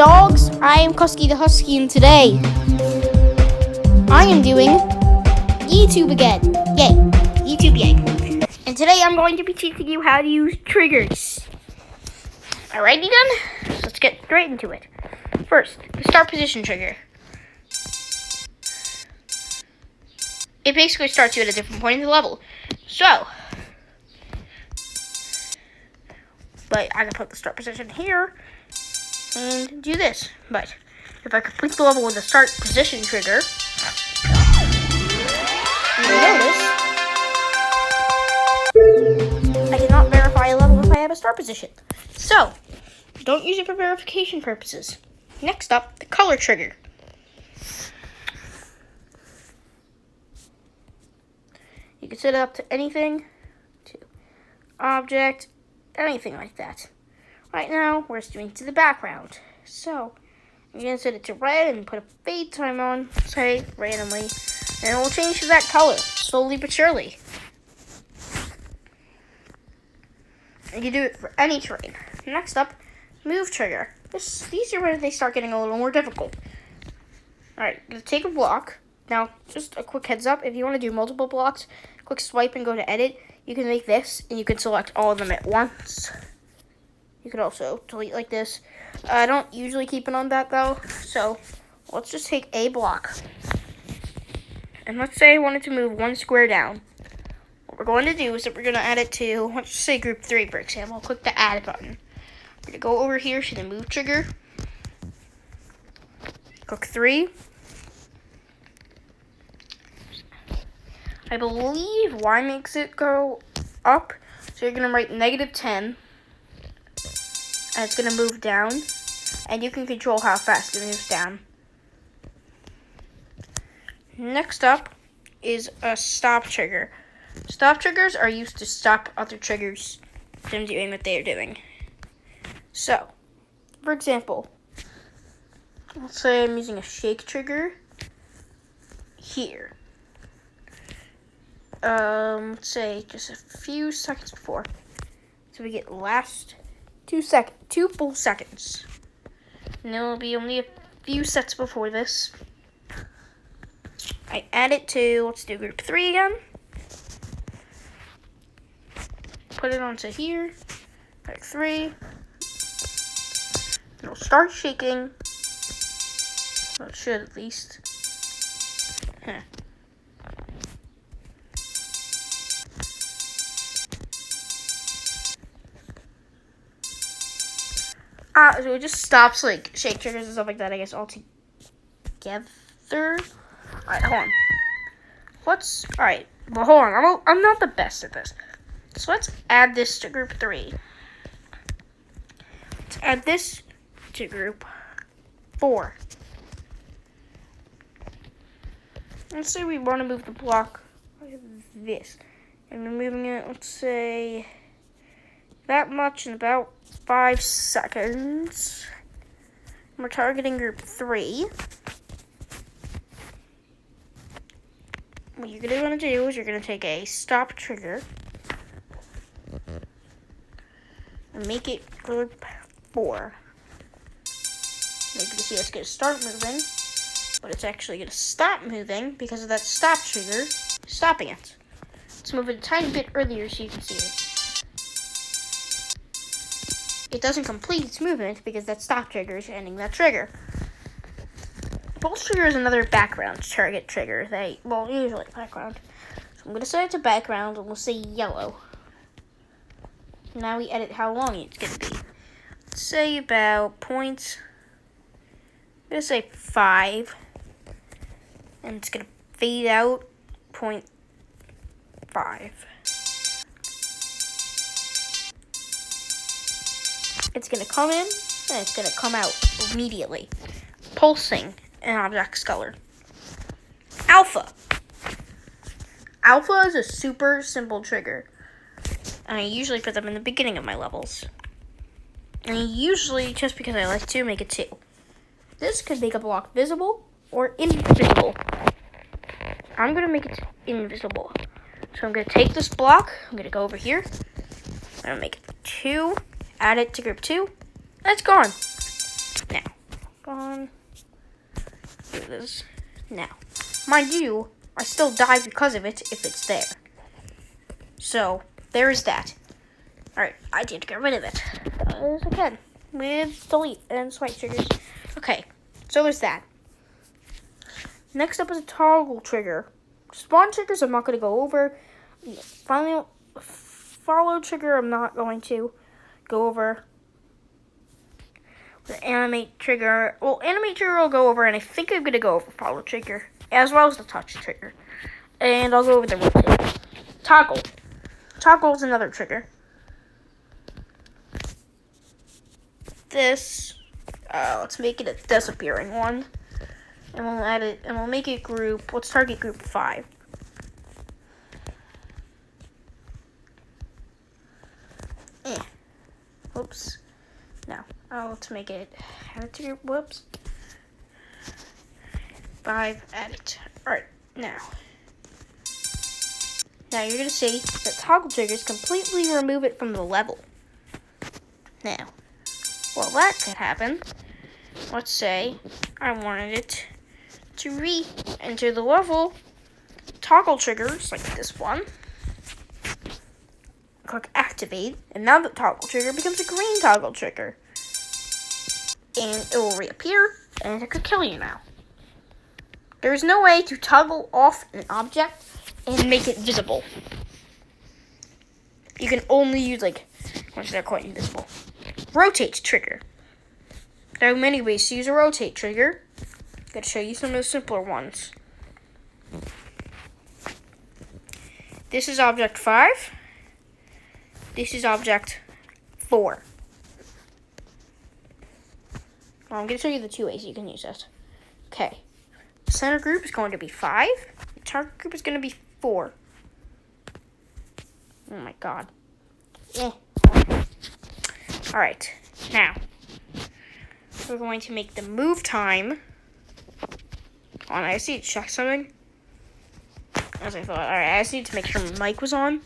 dogs. I am Kusky the Husky, and today I am doing YouTube again. Yay, YouTube yay. And today I'm going to be teaching you how to use triggers. Alrighty then, let's get straight into it. First, the start position trigger. It basically starts you at a different point in the level. So, but I can put the start position here and do this. But if I complete the level with the start position trigger, you'll notice I cannot verify a level if I have a start position. So, don't use it for verification purposes. Next up, the color trigger. You can set it up to anything, to object, anything like that. Right now, we're doing to the background. So, I'm going to set it to red and put a fade time on, say, randomly. And it will change to that color, slowly but surely. And you do it for any terrain. Next up, move trigger. These are where they start getting a little more difficult. Alright, I'm going to take a block. Now, just a quick heads up, if you want to do multiple blocks, quick swipe and go to edit. You can make this, and you can select all of them at once. You can also delete like this. I don't usually keep it on that, though. So, let's just take a block. And let's say I wanted to move one square down. What we're going to do is that we're going to add it to, let's just say group 3, for example. Click the add button. We're going to go over here to the move trigger. Click 3. I believe Y makes it go up. So you're going to write -10. And it's going to move down. And you can control how fast it moves down. Next up is a stop trigger. Stop triggers are used to stop other triggers from doing what they are doing. So, for example, let's say I'm using a shake trigger here. Let's say just a few seconds before. So we get last 2 full seconds. And there will be only a few sets before this. I add it to, let's do group 3 again. Put it onto here, like 3. It'll start shaking. Well, it should at least. So it just stops like shake triggers and stuff like that, I guess, all together. Alright, hold on. Alright, well, hold on. I'm not the best at this. So let's add this to group 3. Let's add this to group 4. Let's say we want to move the block like this. And we're moving it, let's say, that much in about 5 seconds. We're targeting group 3. What you're going to want to do is you're going to take a stop trigger and make it group 4. Maybe you can see it's going to start moving, but it's actually going to stop moving because of that stop trigger stopping it. Let's move it a tiny bit earlier so you can see it. It doesn't complete its movement because that stop trigger is ending that trigger. Pulse trigger is another background target trigger. Usually background. So I'm going to set it to background and we'll say yellow. Now we edit how long it's going to be. Let's say about I'm going to say 5. And it's going to fade out 0.5. It's going to come in and it's going to come out immediately. Pulsing an object's color. Alpha. Alpha is a super simple trigger. And I usually put them in the beginning of my levels. And usually, just because I like to, make it 2. This could make a block visible or invisible. I'm going to make it invisible. So I'm going to take this block. I'm going to go over here. I'm going to make it 2. Add it to group 2. And it's gone. Now, on. Here it is. Now, mind you, I still die because of it if it's there. So, there is that. Alright, I did get rid of it. As again, with delete and swipe triggers. Okay, so there's that. Next up is a toggle trigger. Spawn triggers I'm not going to go over. Finally, follow trigger I'm not going to go over. The animate trigger, well, animate trigger I'll go over, and I think I'm going to go over follow trigger, as well as the touch trigger. And I'll go over the rotate. Toggle. Toggle is another trigger. This, let's make it a disappearing one. And we'll add it, and we'll make it group, let's target group 5. Whoops. Now, let's make it, add it to group, whoops. 5, add it. Alright, now you're going to see that toggle triggers completely remove it from the level. Now, well, that could happen. Let's say I wanted it to re-enter the level. Toggle triggers, like this one. Click activate, and now the toggle trigger becomes a green toggle trigger. And it will reappear, and it could kill you now. There is no way to toggle off an object and make it visible. You can only use, like, once they're quite invisible. Rotate trigger. There are many ways to use a rotate trigger. I'm going to show you some of the simpler ones. This is object 5. This is object 4. Well, I'm going to show you the 2 ways you can use this. Okay. The center group is going to be 5. The target group is going to be 4. Oh my god. Alright. Now, we're going to make the move time. On, I just need to check something. As I thought. Alright, I just need to make sure my mic was on.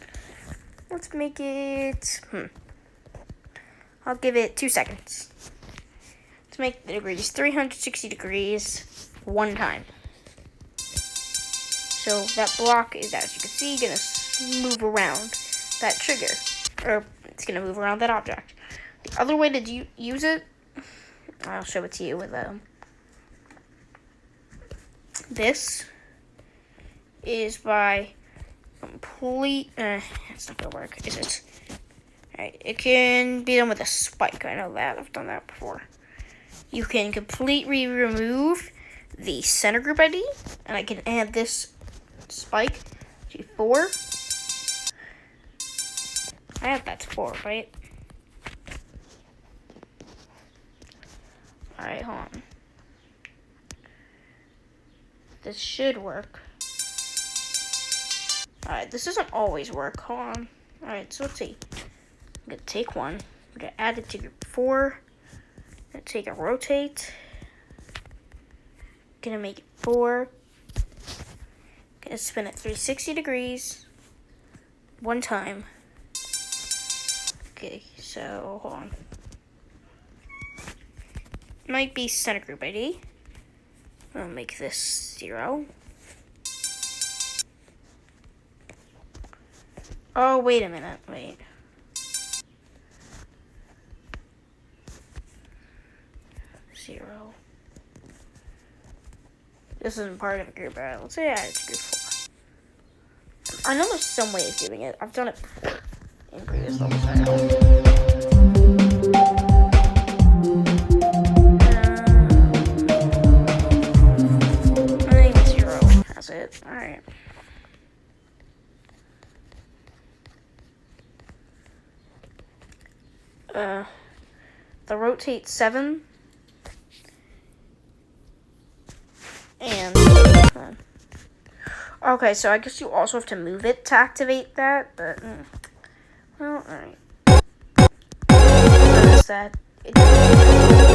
Let's make it, I'll give it 2 seconds. To make the degrees 360 degrees 1 time. So that block is, as you can see, going to move around that trigger. Or it's going to move around that object. The other way to use it, I'll show it to you with this is by it's not gonna work, is it? Alright, it can be done with a spike. I know that. I've done that before. You can completely remove the center group ID, and I can add this spike to 4. I have that to 4, right? Alright, hold on. This should work. Alright, this doesn't always work. Hold on. Alright, so let's see. I'm going to take one. I'm going to add it to group 4. I'm going to take a rotate. I'm going to make it 4. I'm going to spin it 360 degrees. 1 time. Okay, so hold on. Might be center group ID. I'll make this 0. Oh, wait a minute. Wait. Zero. This isn't part of a group. Alright, let's say I add it to group 4. I know there's some way of doing it. I've done it before in previous levels. I think 0. That's it. Alright. The rotate 7 and okay, so I guess you also have to move it to activate that, but well, alright. Notice that it's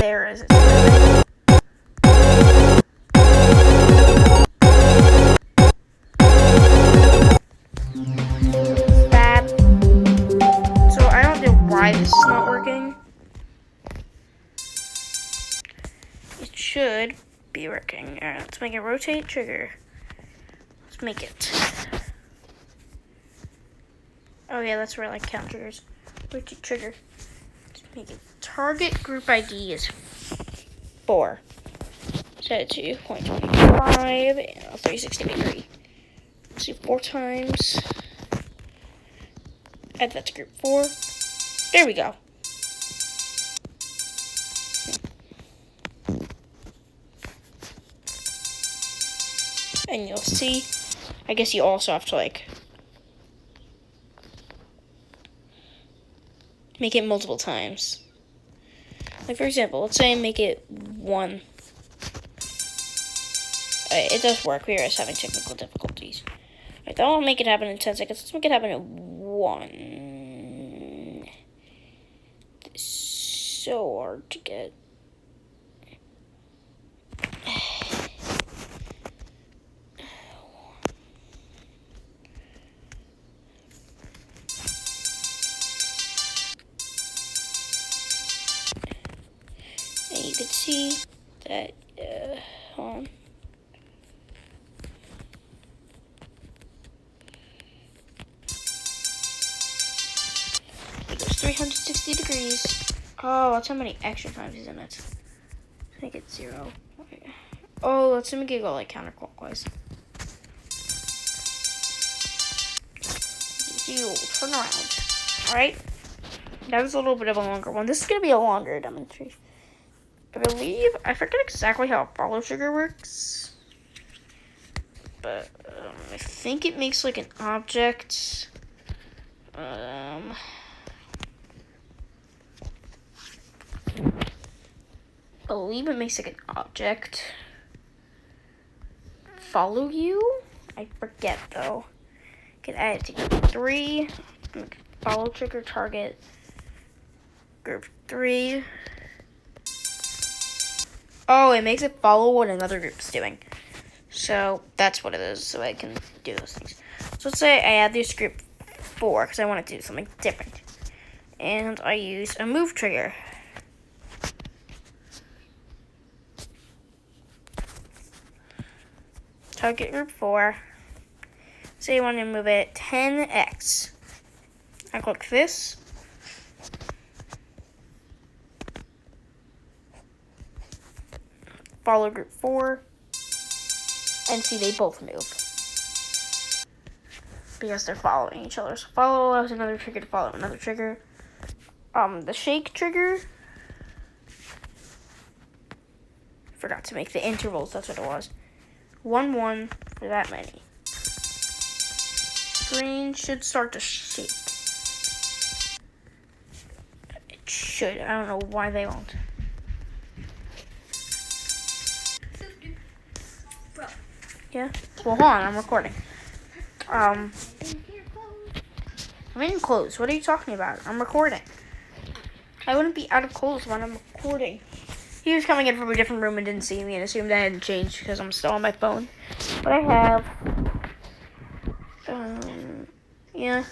there as it's bad. So I don't know why this is not working. It should be working. All right, let's make it rotate trigger. Let's make it. Oh yeah, that's where I like count triggers. Rotate trigger. Let's make it target group ID is 4. Set it to 0.25 and 360 degree. Let's do 4 times. Add that to group 4. There we go. And you'll see, I guess you also have to like make it multiple times. Like for example, let's say I make it 1. It does work. We are just having technical difficulties. Alright, that won't make it happen in 10 seconds. Let's make it happen in 1. It's so hard to get. And you can see that, hold on. It goes 360 degrees. Oh, that's how many extra times is in it. Make it 0. Okay. Oh, let's make it go like counterclockwise. You turn around. Alright. That was a little bit of a longer one. This is going to be a longer demonstration. I forget exactly how a follow trigger works. But I think it makes like an object. I believe it makes like an object follow you. I forget though. Can add it to group 3. Follow trigger target group 3. Oh, it makes it follow what another group's doing. So that's what it is. So I can do those things. So let's say I add this group 4 because I want to do something different, and I use a move trigger. Target group 4. Say you want to move it 10x. I click this. Follow group 4. And see, they both move. Because they're following each other. So follow allows another trigger to follow another trigger. The shake trigger. Forgot to make the intervals, that's what it was. 1, 1 for that many. Screen should start to shake. It should. I don't know why they won't. Yeah? Well, hold on. I'm recording. I'm in clothes. What are you talking about? I'm recording. I wouldn't be out of clothes when I'm recording. He was coming in from a different room and didn't see me and assumed I hadn't changed because I'm still on my phone. But I have. Yeah.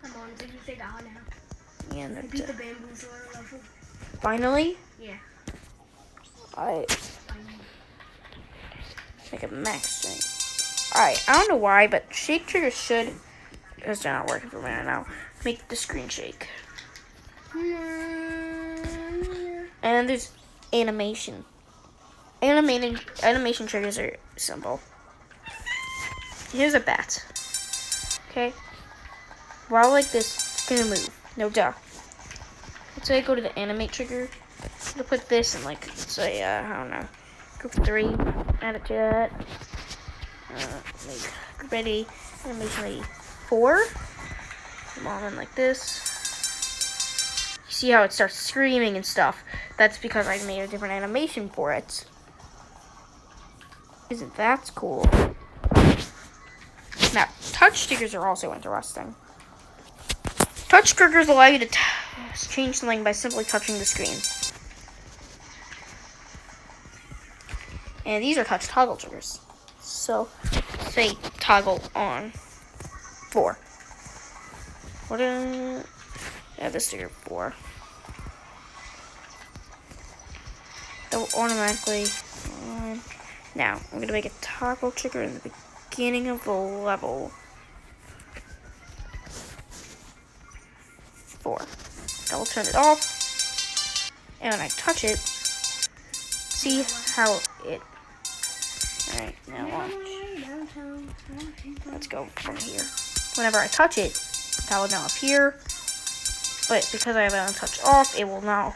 Come on, did you say that now? Yeah, You beat the bamboozler level. Finally? Yeah. I make a max strength. Alright, I don't know why, but shake triggers should, because they're not working for me right now, make the screen shake. And there's animation. Animation triggers are simple. Here's a bat. Okay? While like this, it's gonna move. No duh. Let's say I go to the animate trigger. I'm gonna put this in like, let's say, I don't know, group 3. Add it to that. Make group ready. Animation ready 4. Come on in like this. You see how it starts screaming and stuff? That's because I made a different animation for it. Isn't that cool? Now, touch triggers are also interesting. Touch triggers allow you to change something by simply touching the screen. And these are touch toggle triggers. So, say toggle on 4. This trigger 4. The go automatically on. Now, I'm going to make a toggle trigger in the beginning of the level. 4. I will turn it off. And when I touch it, see how it... Alright, now watch. Let's go from here. Whenever I touch it, that will now appear. But because I have it on touch off, it will now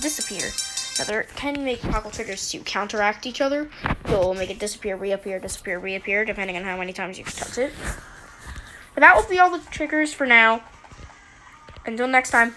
disappear. Now there can make toggle triggers to counteract each other. You'll make it disappear, reappear, disappear, reappear, depending on how many times you touch it. But that will be all the triggers for now. Until next time.